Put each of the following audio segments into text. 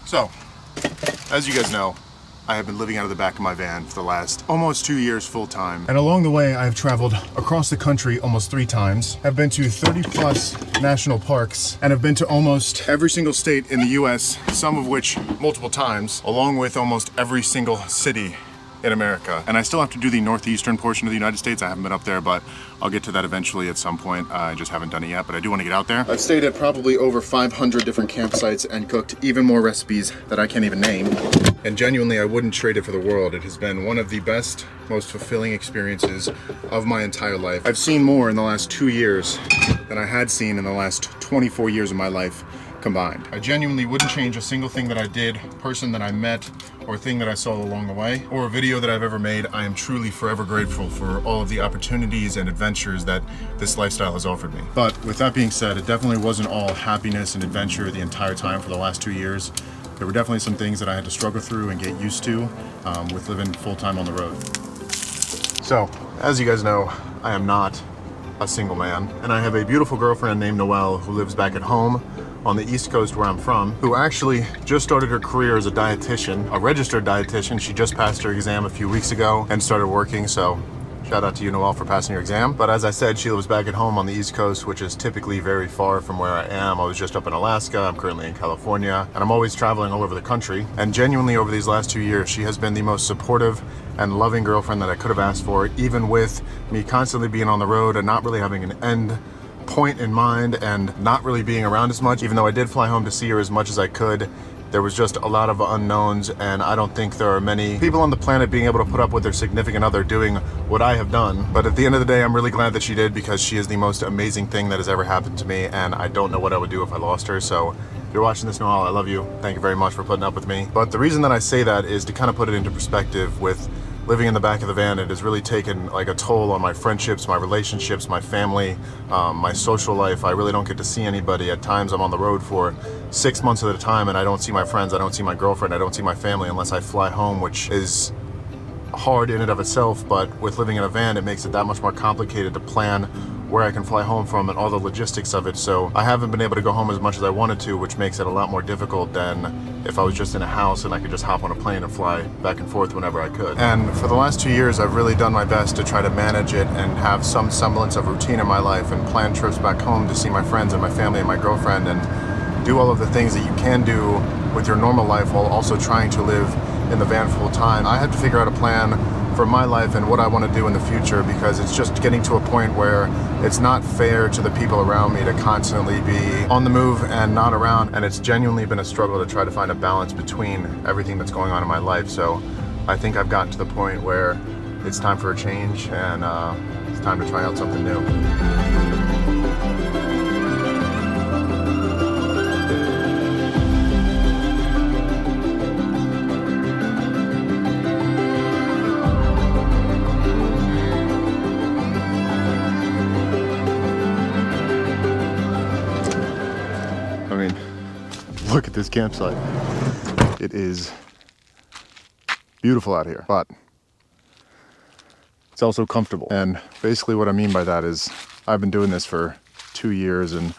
So, as you guys know, I have been living out of the back of my van for the last almost 2 years full time. And along the way, I've traveled across the country almost 3 times. I've been to 30 plus national parks and have been to almost every single state in the US, some of which multiple times, along with almost every single city in America. And I still have to do the northeastern portion of the United States. I haven't been up there, but I'll get to that eventually at some point. I just haven't done it yet, but I do want to get out there. I've stayed at probably over 500 different campsites and cooked even more recipes that I can't even name. And genuinely, I wouldn't trade it for the world. It has been one of the best, most fulfilling experiences of my entire life. I've seen more in the last 2 years than I had seen in the last 24 years of my life combined. I genuinely wouldn't change a single thing that I did, person that I met, or thing that I saw along the way, or a video that I've ever made. I am truly forever grateful for all of the opportunities and adventures that this lifestyle has offered me. But with that being said, it definitely wasn't all happiness and adventure the entire time for the last 2 years. There were definitely some things that I had to struggle through and get used to with living full-time on the road. So, as you guys know, I am not a single man, and I have a beautiful girlfriend named Noelle who lives back at home on the East Coast where I'm from, who actually just started her career as a dietitian, a registered dietitian. She just passed her exam a few weeks ago and started working, so shout out to you, Noelle, for passing your exam. But as I said, she lives back at home on the East Coast, which is typically very far from where I am. I was just up in Alaska, I'm currently in California, and I'm always traveling all over the country. And genuinely over these last 2 years, she has been the most supportive and loving girlfriend that I could have asked for, even with me constantly being on the road and not really having an end point in mind and not really being around as much. Even though I did fly home to see her as much as I could, there was just a lot of unknowns, and I don't think there are many people on the planet being able to put up with their significant other doing what I have done. But at the end of the day, I'm really glad that she did, because she is the most amazing thing that has ever happened to me, and I don't know what I would do if I lost her. So if you're watching this, Noelle, I love you. Thank you very much for putting up with me. But the reason that I say that is to kind of put it into perspective. With living in the back of the van, it has really taken like a toll on my friendships, my relationships, my family, my social life. I really don't get to see anybody. At times I'm on the road for 6 months at a time and I don't see my friends, I don't see my girlfriend, I don't see my family unless I fly home, which is hard in and of itself. But with living in a van, it makes it that much more complicated to plan where I can fly home from and all the logistics of it. So I haven't been able to go home as much as I wanted to, which makes it a lot more difficult than if I was just in a house and I could just hop on a plane and fly back and forth whenever I could. And for the last 2 years, I've really done my best to try to manage it and have some semblance of routine in my life and plan trips back home to see my friends and my family and my girlfriend and do all of the things that you can do with your normal life while also trying to live in the van full time. I had to figure out a plan for my life and what I want to do in the future, because it's just getting to a point where it's not fair to the people around me to constantly be on the move and not around, and it's genuinely been a struggle to try to find a balance between everything that's going on in my life. So I think I've gotten to the point where it's time for a change, and it's time to try out something new. Look at this campsite. It is beautiful out here, but it's also comfortable. And basically what I mean by that is I've been doing this for 2 years, and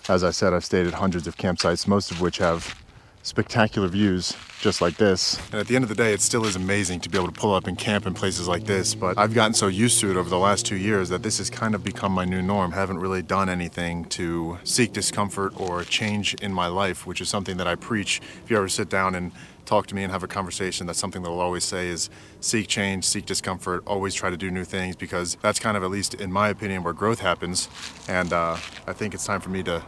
as I said, I've stayed at hundreds of campsites, most of which have spectacular views just like this. And at the end of the day, it still is amazing to be able to pull up and camp in places like this, but I've gotten so used to it over the last 2 years that this has kind of become my new norm. I haven't really done anything to seek discomfort or change in my life, which is something that I preach. If you ever sit down and talk to me and have a conversation, that's something that I'll always say is seek change, seek discomfort, always try to do new things, because that's kind of, at least in my opinion, where growth happens. And I think it's time for me to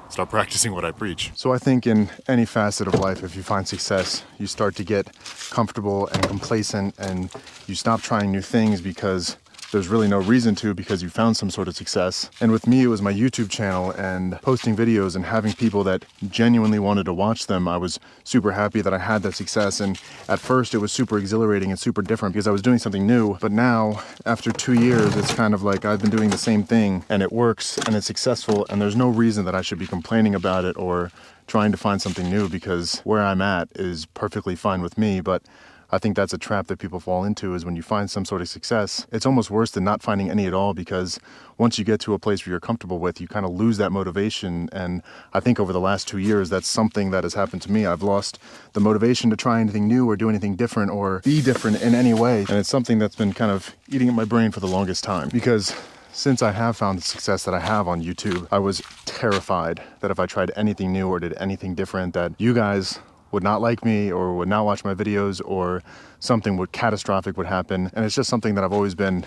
start practicing what I preach. So I think in any facet of life, if you find success, you start to get comfortable and complacent, and you stop trying new things because there's really no reason to, because you found some sort of success. And with me, it was my YouTube channel and posting videos and having people that genuinely wanted to watch them. I was super happy that I had that success. And at first it was super exhilarating and super different because I was doing something new. But now, after 2 years, it's kind of like I've been doing the same thing and it works and it's successful, and there's no reason that I should be complaining about it or trying to find something new, because where I'm at is perfectly fine with me. But I think that's a trap that people fall into, is when you find some sort of success, it's almost worse than not finding any at all, because once you get to a place where you're comfortable with, you kind of lose that motivation. And I think over the last 2 years, that's something that has happened to me. I've lost the motivation to try anything new or do anything different or be different in any way. And it's something that's been kind of eating at my brain for the longest time, because since I have found the success that I have on YouTube, I was terrified that if I tried anything new or did anything different, that you guys would not like me or would not watch my videos, or something catastrophic would happen. And it's just something that I've always been,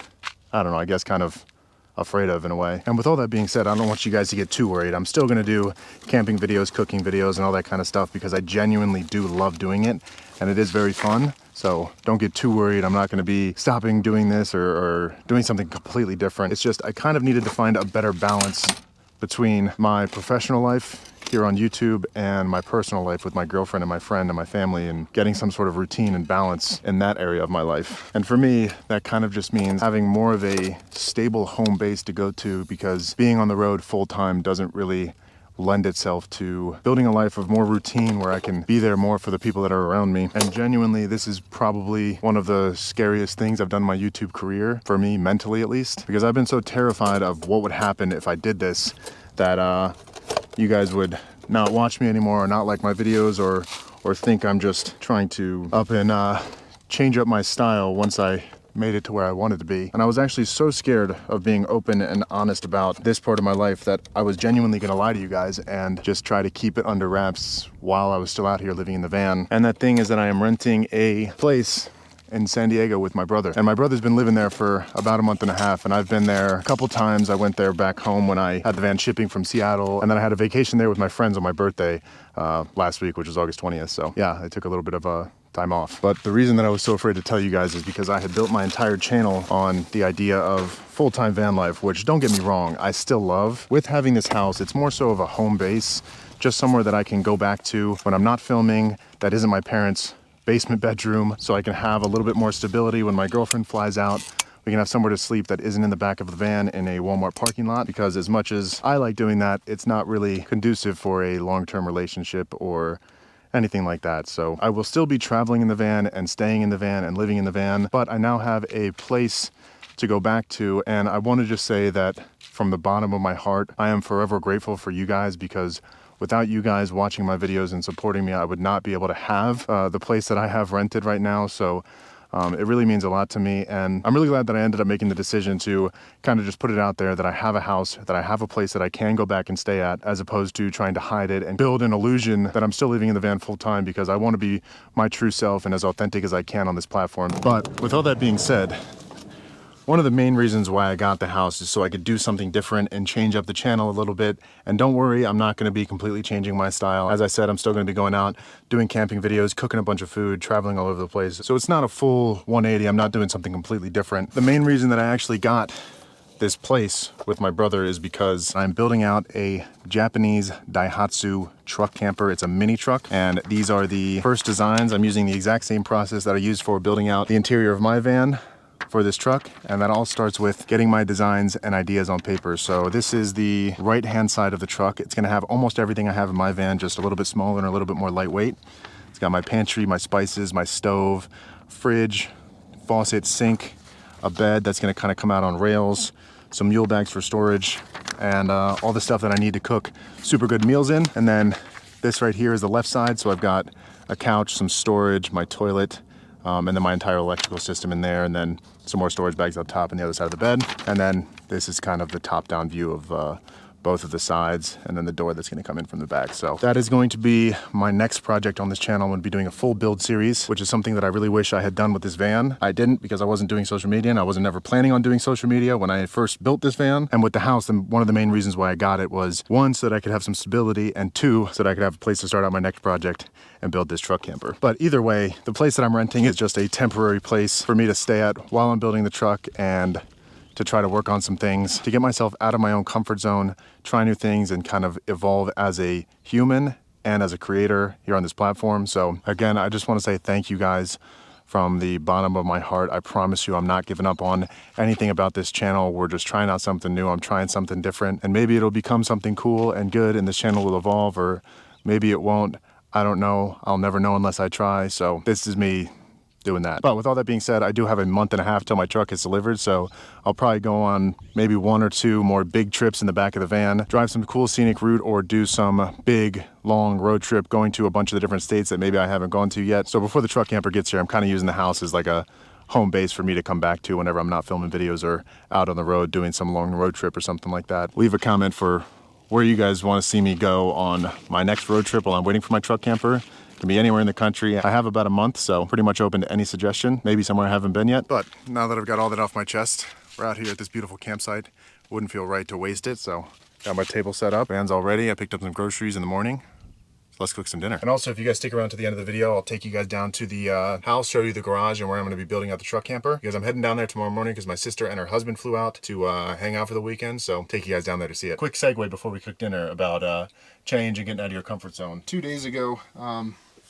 I don't know, I guess kind of afraid of in a way. And with all that being said, I don't want you guys to get too worried. I'm still gonna do camping videos, cooking videos, and all that kind of stuff, because I genuinely do love doing it, and it is very fun. So don't get too worried. I'm not gonna be stopping doing this or doing something completely different. It's just I kind of needed to find a better balance between my professional life here on YouTube and my personal life with my girlfriend and my friend and my family, and getting some sort of routine and balance in that area of my life. And for me, that kind of just means having more of a stable home base to go to, because being on the road full time doesn't really lend itself to building a life of more routine where I can be there more for the people that are around me. And genuinely, this is probably one of the scariest things I've done in my YouTube career, for me, mentally at least, because I've been so terrified of what would happen if I did this, that you guys would not watch me anymore, or not like my videos, or think I'm just trying to up and change up my style once I made it to where I wanted to be. And I was actually so scared of being open and honest about this part of my life that I was genuinely gonna lie to you guys and just try to keep it under wraps while I was still out here living in the van. And that thing is that I am renting a place in San Diego with my brother. And my brother's been living there for about a month and a half, and I've been there a couple times. I went there back home when I had the van shipping from Seattle, and then I had a vacation there with my friends on my birthday last week, which was August 20th. So yeah, I took a little bit of a time off. But the reason that I was so afraid to tell you guys is because I had built my entire channel on the idea of full-time van life, which, don't get me wrong, I still love. With having this house, it's more so of a home base, just somewhere that I can go back to when I'm not filming, that isn't my parents' basement bedroom, so I can have a little bit more stability when my girlfriend flies out. We can have somewhere to sleep that isn't in the back of the van in a Walmart parking lot, because as much as I like doing that, it's not really conducive for a long-term relationship or anything like that. So I will still be traveling in the van and staying in the van and living in the van, but I now have a place to go back to. And I want to just say that from the bottom of my heart, I am forever grateful for you guys, because without you guys watching my videos and supporting me, I would not be able to have the place that I have rented right now. So it really means a lot to me, and I'm really glad that I ended up making the decision to kind of just put it out there that I have a house, that I have a place that I can go back and stay at, as opposed to trying to hide it and build an illusion that I'm still living in the van full time, because I want to be my true self and as authentic as I can on this platform. But with all that being said, one of the main reasons why I got the house is so I could do something different and change up the channel a little bit. And don't worry, I'm not going to be completely changing my style. As I said, I'm still going to be going out, doing camping videos, cooking a bunch of food, traveling all over the place. So it's not a full 180. I'm not doing something completely different. The main reason that I actually got this place with my brother is because I'm building out a Japanese Daihatsu truck camper. It's a mini truck, and these are the first designs. I'm using the exact same process that I used for building out the interior of my van for this truck, and that all starts with getting my designs and ideas on paper. So this is the right hand side of the truck. It's going to have almost everything I have in my van, just a little bit smaller and a little bit more lightweight. It's got my pantry, my spices, my stove, fridge, faucet, sink, a bed that's going to kind of come out on rails, some mule bags for storage, and all the stuff that I need to cook super good meals in. And then this right here is the left side, so I've got a couch, some storage, my toilet, and then my entire electrical system in there, and then some more storage bags up top on the other side of the bed. And then this is kind of the top-down view of both of the sides, and then the door that's going to come in from the back. So that is going to be my next project on this channel. I'm going to be doing a full build series, which is something that I really wish I had done with this van. I didn't, because I wasn't doing social media, and I wasn't ever planning on doing social media when I first built this van. And with the house, one of the main reasons why I got it was, one, so that I could have some stability, and two, so that I could have a place to start out my next project and build this truck camper. But either way, the place that I'm renting is just a temporary place for me to stay at while I'm building the truck, and to try to work on some things, to get myself out of my own comfort zone, try new things, and kind of evolve as a human and as a creator here on this platform. So again, I just want to say thank you guys from the bottom of my heart. I promise you I'm not giving up on anything about this channel. We're just trying out something new. I'm trying something different, and maybe it'll become something cool and good, and this channel will evolve, or maybe it won't. I don't know. I'll never know unless I try. So this is me doing that. But with all that being said, I do have a month and a half till my truck is delivered, so I'll probably go on maybe 1 or 2 more big trips in the back of the van, drive some cool scenic route, or do some big long road trip going to a bunch of the different states that maybe I haven't gone to yet. So before the truck camper gets here, I'm kind of using the house as like a home base for me to come back to whenever I'm not filming videos or out on the road doing some long road trip or something like that. Leave a comment for where you guys want to see me go on my next road trip while I'm waiting for my truck camper. It can be anywhere in the country. I have about a month, so pretty much open to any suggestion. Maybe somewhere I haven't been yet. But now that I've got all that off my chest, we're out here at this beautiful campsite. Wouldn't feel right to waste it, so got my table set up. Van's all ready. I picked up some groceries in the morning. Let's cook some dinner. And also, if you guys stick around to the end of the video, I'll take you guys down to the house, show you the garage and where I'm going to be building out the truck camper. Because I'm heading down there tomorrow morning because my sister and her husband flew out to hang out for the weekend. So take you guys down there to see it. Quick segue before we cook dinner about change and getting out of your comfort zone. 2 days ago,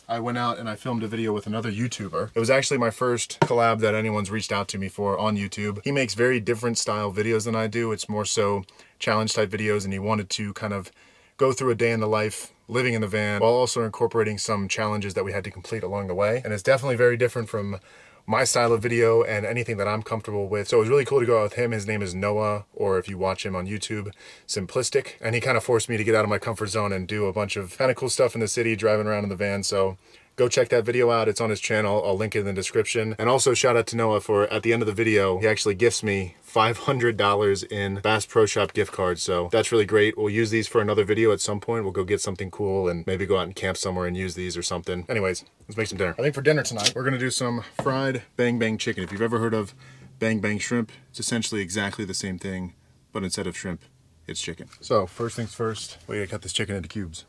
I went out and I filmed a video with another YouTuber. It was actually my first collab that anyone's reached out to me for on YouTube. He makes very different style videos than I do. It's more so challenge type videos, and he wanted to kind of go through a day in the life living in the van while also incorporating some challenges that we had to complete along the way. And it's definitely very different from my style of video and anything that I'm comfortable with. So it was really cool to go out with him. His name is Noah, or if you watch him on YouTube, Simplistic. And he kind of forced me to get out of my comfort zone and do a bunch of kind of cool stuff in the city, driving around in the van. So go check that video out. It's on his channel. I'll link it in the description. And also shout out to Noah for, at the end of the video, he actually gifts me $500 in Bass Pro Shop gift cards. So that's really great. We'll use these for another video at some point. We'll go get something cool and maybe go out and camp somewhere and use these or something. Anyways, let's make some dinner. I think for dinner tonight, we're gonna do some fried bang bang chicken. If you've ever heard of bang bang shrimp, it's essentially exactly the same thing, but instead of shrimp, it's chicken. So first things first, we gotta cut this chicken into cubes.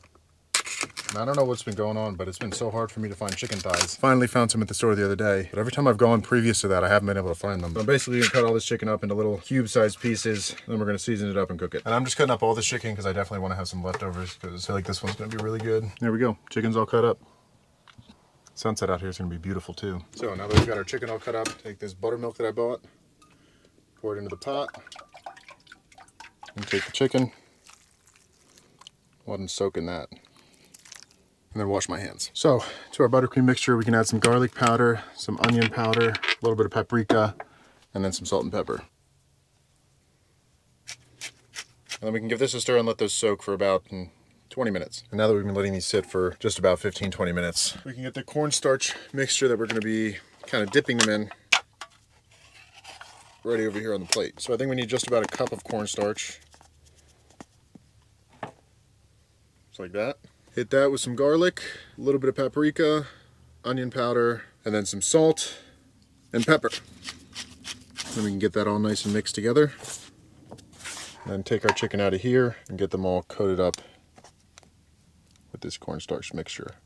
And I don't know what's been going on, but it's been so hard for me to find chicken thighs. Finally found some at the store the other day, but every time I've gone previous to that, I haven't been able to find them. So I'm basically gonna cut all this chicken up into little cube-sized pieces, then we're gonna season it up and cook it. And I'm just cutting up all this chicken because I definitely want to have some leftovers because I feel like this one's gonna be really good. There we go, chicken's all cut up. Sunset out here is gonna be beautiful too. So now that we've got our chicken all cut up, take this buttermilk that I bought, pour it into the pot, and take the chicken, let them soak in that. And then wash my hands. So to our buttercream mixture, we can add some garlic powder, some onion powder, a little bit of paprika, and then some salt and pepper. And then we can give this a stir and let those soak for about 20 minutes. And now that we've been letting these sit for just about 15-20 minutes, we can get the cornstarch mixture that we're going to be kind of dipping them in ready over here on the plate. So I think we need just about a cup of cornstarch. Just like that. Hit that with some garlic, a little bit of paprika, onion powder, and then some salt and pepper. Then we can get that all nice and mixed together. Then take our chicken out of here and get them all coated up with this cornstarch mixture.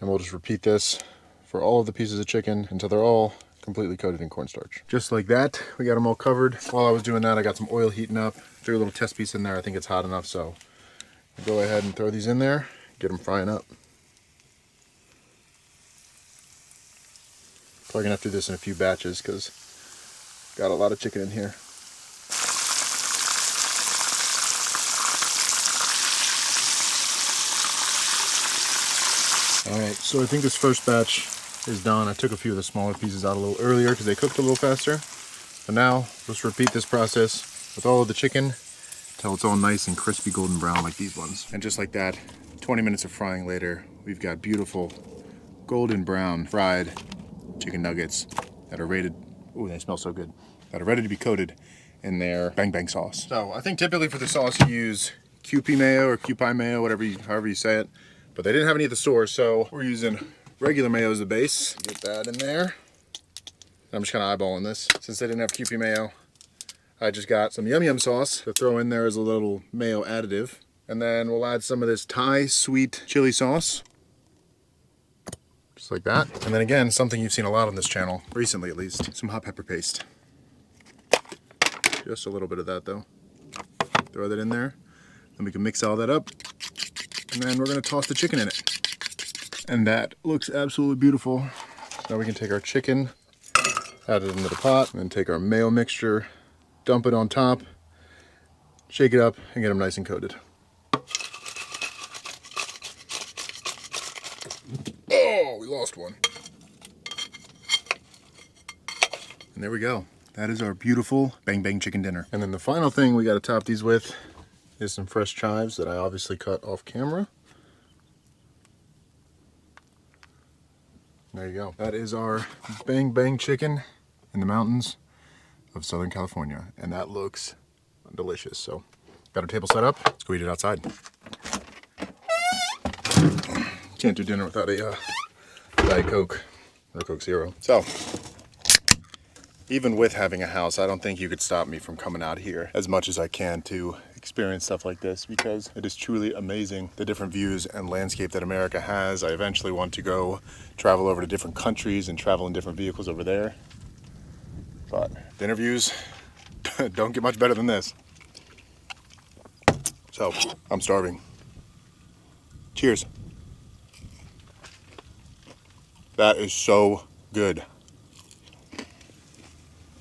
And we'll just repeat this for all of the pieces of chicken until they're all completely coated in cornstarch. Just like that, we got them all covered. While I was doing that, I got some oil heating up. Threw a little test piece in there. I think it's hot enough, so I'll go ahead and throw these in there. Get them frying up. Probably gonna have to do this in a few batches because got a lot of chicken in here. Alright, so I think this first batch is done. I took a few of the smaller pieces out a little earlier because they cooked a little faster. But now, let's repeat this process with all of the chicken until it's all nice and crispy golden brown like these ones. And just like that, 20 minutes of frying later, we've got beautiful golden brown fried chicken nuggets that are rated, ooh, they smell so good, that are ready to be coated in their bang bang sauce. So I think typically for the sauce you use Kewpie mayo or Kewpie mayo, however you say it, but they didn't have any at the store, so we're using regular mayo as the base. Get that in there. I'm just kind of eyeballing this. Since they didn't have Kewpie mayo, I just got some Yum Yum sauce to throw in there as a little mayo additive. And then we'll add some of this Thai sweet chili sauce. Just like that. And then again, something you've seen a lot on this channel, recently at least, some hot pepper paste. Just a little bit of that though. Throw that in there. Then we can mix all that up. And then we're gonna toss the chicken in it. And that looks absolutely beautiful. Now we can take our chicken, add it into the pot, and then take our mayo mixture, dump it on top, shake it up, and get them nice and coated. Oh, we lost one. And there we go. That is our beautiful Bang Bang chicken dinner. And then the final thing we got to top these with is some fresh chives that I obviously cut off camera. There you go. That is our Bang Bang chicken in the mountains of Southern California. And that looks delicious. So got our table set up. Let's go eat it outside. Can't do dinner without a Diet Coke or Coke Zero. So even with having a house, I don't think you could stop me from coming out here as much as I can to experience stuff like this, because it is truly amazing, the different views and landscape that America has. I eventually want to go travel over to different countries and travel in different vehicles over there. But dinner views don't get much better than this. So I'm starving. Cheers. That is so good.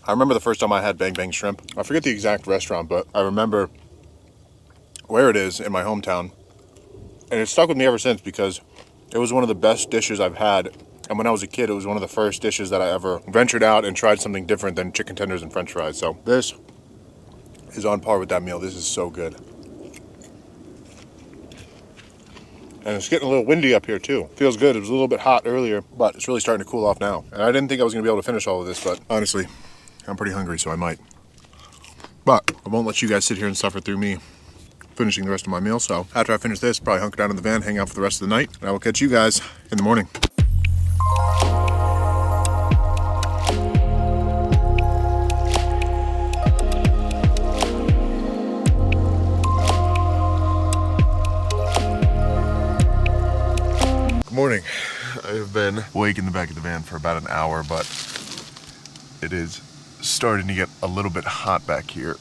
I remember the first time I had Bang Bang shrimp. I forget the exact restaurant, but I remember where it is in my hometown. And it's stuck with me ever since because it was one of the best dishes I've had. And when I was a kid, it was one of the first dishes that I ever ventured out and tried something different than chicken tenders and french fries. So this is on par with that meal. This is so good. And it's getting a little windy up here too. Feels good. It was a little bit hot earlier, but it's really starting to cool off now. And I didn't think I was gonna be able to finish all of this, but honestly, I'm pretty hungry, so I might. But I won't let you guys sit here and suffer through me finishing the rest of my meal. So after I finish this, probably hunker down in the van, hang out for the rest of the night, and I will catch you guys in the morning. Good morning. I have been awake in the back of the van for about an hour, but it is starting to get a little bit hot back here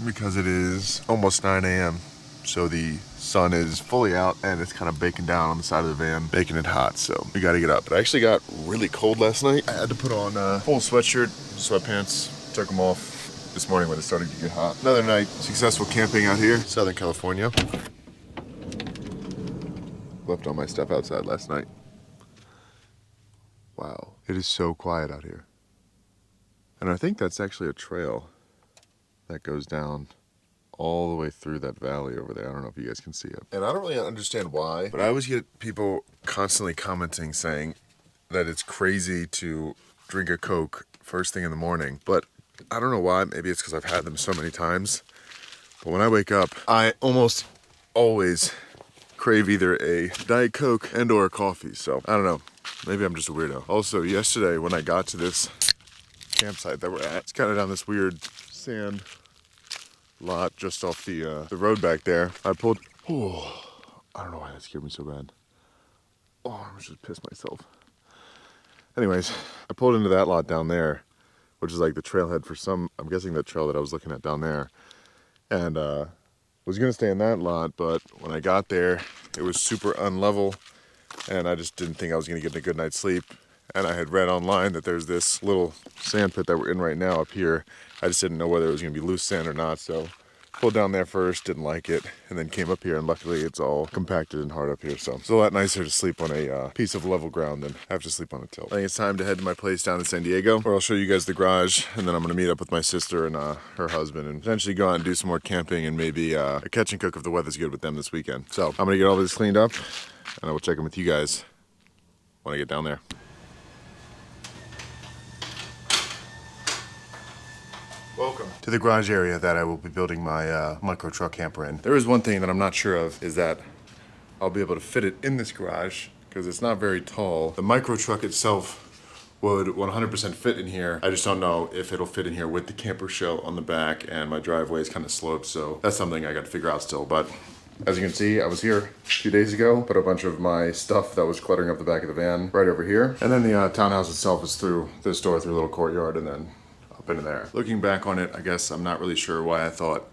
because it is almost 9 a.m. So the sun is fully out and it's kind of baking down on the side of the van, making it hot. So we got to get up. But I actually got really cold last night. I had to put on a full sweatshirt, sweatpants, took them off this morning when it started to get hot. Another night, successful camping out here, Southern California. Left all my stuff outside last night. Wow, it is so quiet out here. And I think that's actually a trail that goes down all the way through that valley over there. I don't know if you guys can see it. And I don't really understand why, but I always get people constantly commenting saying that it's crazy to drink a Coke first thing in the morning. But I don't know why. Maybe it's because I've had them so many times. But when I wake up, I almost always crave either a Diet Coke and or a coffee. So I don't know. Maybe I'm just a weirdo. Also, yesterday when I got to this campsite that we're at, it's kind of down this weird sand lot just off the road back there. I pulled, oh, I don't know why that scared me so bad. Oh, I almost just pissed myself. Anyways, I pulled into that lot down there, which is like the trailhead for some, I'm guessing that trail that I was looking at down there. And was gonna stay in that lot, but when I got there, it was super unlevel and I just didn't think I was gonna get a good night's sleep. And I had read online that there's this little sand pit that we're in right now up here. I just didn't know whether it was gonna be loose sand or not, so pulled down there first, didn't like it, and then came up here, and luckily it's all compacted and hard up here, so it's a lot nicer to sleep on a piece of level ground than have to sleep on a tilt. I think it's time to head to my place down in San Diego, where I'll show you guys the garage, and then I'm gonna meet up with my sister and her husband, and potentially go out and do some more camping, and maybe a catch and cook if the weather's good with them this weekend. So I'm gonna get all this cleaned up, and I will check in with you guys when I get down there. Welcome to the garage area that I will be building my micro truck camper in. There is one thing that I'm not sure of, is that I'll be able to fit it in this garage because it's not very tall. The micro truck itself would 100% fit in here. I just don't know if it'll fit in here with the camper shell on the back, and my driveway is kind of sloped, so that's something I got to figure out still. But as you can see, I was here 2 days ago, put a bunch of my stuff that was cluttering up the back of the van right over here. And then the townhouse itself is through this door, through a little courtyard, and then into there. Looking back on it, I guess I'm not really sure why I thought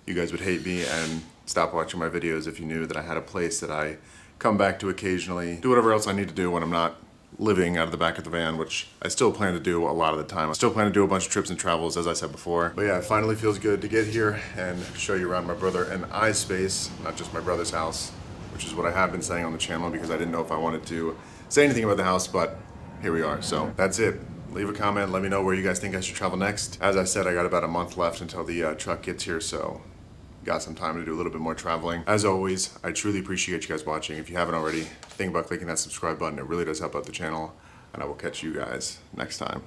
you guys would hate me and stop watching my videos if you knew that I had a place that I come back to occasionally, do whatever else I need to do when I'm not living out of the back of the van, which I still plan to do a lot of the time. I still plan to do a bunch of trips and travels, as I said before. But yeah, it finally feels good to get here and show you around my brother and I's space, not just my brother's house, which is what I have been saying on the channel because I didn't know if I wanted to say anything about the house, but here we are. So that's it. leave a comment. Let me know where you guys think I should travel next. As I said, I got about a month left until the truck gets here, so got some time to do a little bit more traveling. As always, I truly appreciate you guys watching. If you haven't already, think about clicking that subscribe button. It really does help out the channel, and I will catch you guys next time.